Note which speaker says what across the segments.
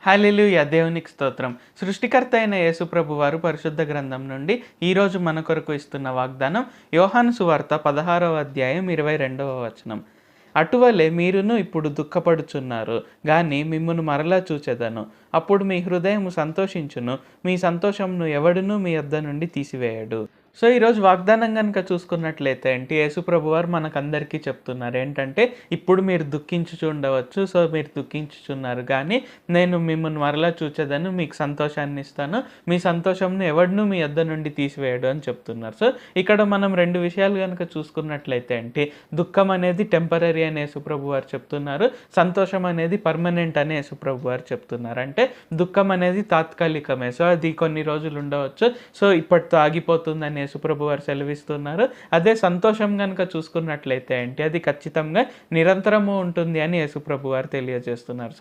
Speaker 1: హల్లెలూయా! దేవునికి స్తోత్రం. సృష్టికర్త అయిన యేసుప్రభు వారు పరిశుద్ధ గ్రంథం నుండి ఈరోజు మన కొరకు ఇస్తున్న వాగ్దానం యోహాను సువార్త 16వ అధ్యాయం 22వ వచనం. అటువలే మీరును ఇప్పుడు దుఃఖపడుచున్నారు గాని మిమ్మును మరలా చూచెదను. అప్పుడు మీ హృదయము సంతోషించును. మీ సంతోషమును ఎవడునూ మీ యొద్ద నుండి తీసివేయడు. సో, ఈరోజు వాగ్దానం గనుక చూసుకున్నట్లయితే యేసుప్రభు వారు మనకందరికీ చెప్తున్నారు. ఏంటంటే, ఇప్పుడు మీరు దుఃఖించుచుండవచ్చు. సో, మీరు దుఃఖించుచున్నారు గానీ, నేను మిమ్మును మరలా చూచెదను. మీకు సంతోషాన్నిస్తాను. మీ సంతోషంను ఎవడునూ మీ యొద్ద నుండి తీసివేయడు అని చెప్తున్నారు. సో, ఇక్కడ మనం 2 విషయాలు గనుక చూసుకున్నట్లయితే దుఃఖం అనేది టెంపరరీ అని యేసుప్రభు వారు చెప్తున్నారు. సంతోషం అనేది పర్మనెంట్ అని యేసుప్రభు వారు చెప్తున్నారు. అంటే దుఃఖం అనేది తాత్కాలికమే. సో, అది కొన్ని రోజులు ఉండవచ్చు. సో, ఇప్పటితో ఆగిపోతుందని యేసుప్రభు వారు సెలవిస్తున్నారు. అదే సంతోషం గనుక చూసుకున్నట్లయితే అది ఖచ్చితంగా నిరంతరము ఉంటుంది అని యేసుప్రభు వారు తెలియజేస్తున్నారు.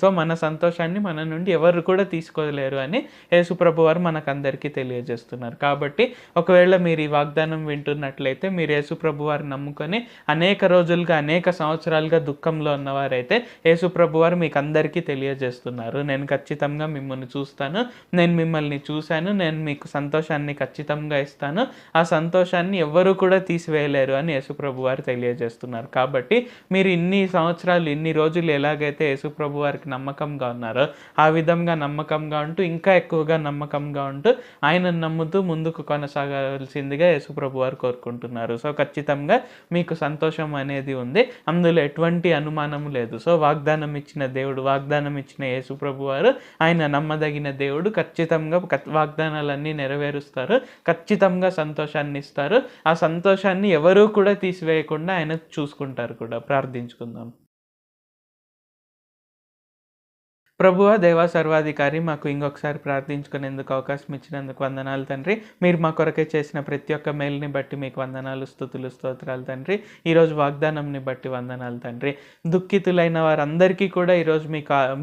Speaker 1: సో, మన సంతోషాన్ని మన నుండి ఎవరు కూడా తీసుకోలేరు అని యేసుప్రభు వారు మనకందరికీ తెలియజేస్తున్నారు. కాబట్టి ఒకవేళ మీరు ఈ వాగ్దానం వింటున్నట్లయితే మీరు యేసుప్రభు వారిని నమ్ముకొని అనేక రోజులుగా, అనేక సంవత్సరాలుగా దుఃఖంలో ఉన్నవారైతే యేసుప్రభు వారు మీకు అందరికీ తెలియజేస్తున్నారు. నేను ఖచ్చితంగా మిమ్మల్ని చూస్తాను. నేను మిమ్మల్ని చూశాను. నేను మీకు సంతోషాన్ని ఖచ్చితంగా ఇస్తాను. ఆ సంతోషాన్ని ఎవ్వరూ కూడా తీసివేయలేరు అని యేసుప్రభు వారు తెలియజేస్తున్నారు. కాబట్టి మీరు ఇన్ని సంవత్సరాలు, ఇన్ని రోజులు ఎలాగైతే యేసుప్రభు వారికి నమ్మకంగా ఉన్నారో ఆ విధంగా నమ్మకంగా ఉంటూ, ఇంకా ఎక్కువగా నమ్మకంగా ఉంటూ ఆయనను నమ్ముతూ ముందుకు కొనసాగాల్సిందిగా యేసుప్రభు వారు కోరుకుంటున్నారు. సో, ఖచ్చితంగా మీకు సంతోషం అనేది ఉంది. అందులో ఎటువంటి అనుమానం లేదు. సో, వాగ్దానం ఇచ్చిన దేవుడు, వాగ్దానం ఇచ్చిన యేసుప్రభు వారు ఆయన నమ్మదగిన దేవుడు. ఖచ్చితంగా వాగ్దానాలన్నీ నెరవేరుస్తారు. ఖచ్చితంగా సంతోషాన్ని ఇస్తారు. ఆ సంతోషాన్ని ఎవరూ కూడా తీసివేయకుండా ఆయన చూసుకుంటారు కూడా. ప్రార్థించుకుందాం. ప్రభువా, దేవా, సర్వాధికారి, మాకు ఇంకొకసారి ప్రార్థించుకునేందుకు అవకాశం ఇచ్చినందుకు వందనాలు తండ్రి. మీరు మా కొరకే చేసిన ప్రతి ఒక్క మేలుని బట్టి మీకు వందనాలు, స్తుతులు, స్తోత్రాలు తండ్రి. ఈరోజు వాగ్దానంని బట్టి వందనాలు తండ్రి. దుఃఖితులైన వారందరికీ కూడా ఈరోజు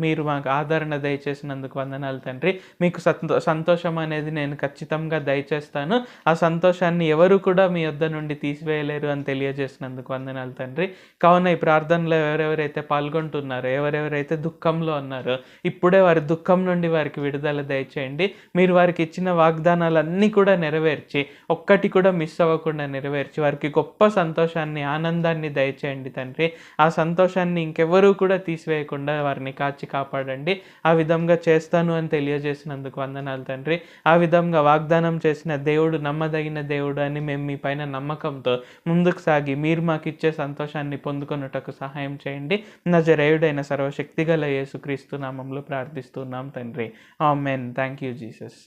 Speaker 1: మీరు మాకు ఆదరణ దయచేసినందుకు వందనాలు తండ్రి. మీకు సంతోషం అనేది నేను ఖచ్చితంగా దయచేస్తాను. ఆ సంతోషాన్ని ఎవరు కూడా మీ యొద్ద నుండి తీసివేయలేరు అని తెలియజేసినందుకు వందనాలు తండ్రి. కావున ఈ ప్రార్థనలో ఎవరెవరైతే పాల్గొంటున్నారో, ఎవరెవరైతే దుఃఖంలో ఉన్నారో, ఇప్పుడే వారి దుఃఖం నుండి వారికి విడుదల దయచేయండి. మీరు వారికి ఇచ్చిన వాగ్దానాలన్నీ కూడా నెరవేర్చి, ఒక్కటి కూడా మిస్ అవ్వకుండా నెరవేర్చి, వారికి గొప్ప సంతోషాన్ని, ఆనందాన్ని దయచేయండి తండ్రి. ఆ సంతోషాన్ని ఇంకెవరూ కూడా తీసివేయకుండా వారిని కాచి కాపాడండి. ఆ విధంగా చేస్తాను అని తెలియజేసినందుకు వందనాలు తండ్రి. ఆ విధంగా వాగ్దానం చేసిన దేవుడు నమ్మదగిన దేవుడు అని మేము మీ పైన నమ్మకంతో ముందుకు సాగి మీరు మాకు ఇచ్చే సంతోషాన్ని పొందుకొనుటకు సహాయం చేయండి. నజరేయుడైన సర్వశక్తిగల యేసుక్రీస్తు నామములో ప్రార్థిస్తున్నాం తండ్రి. ఆమేన్. Thank you Jesus.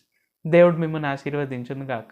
Speaker 1: దేవుడు మిమ్మల్ని ఆశీర్వదించును గాక.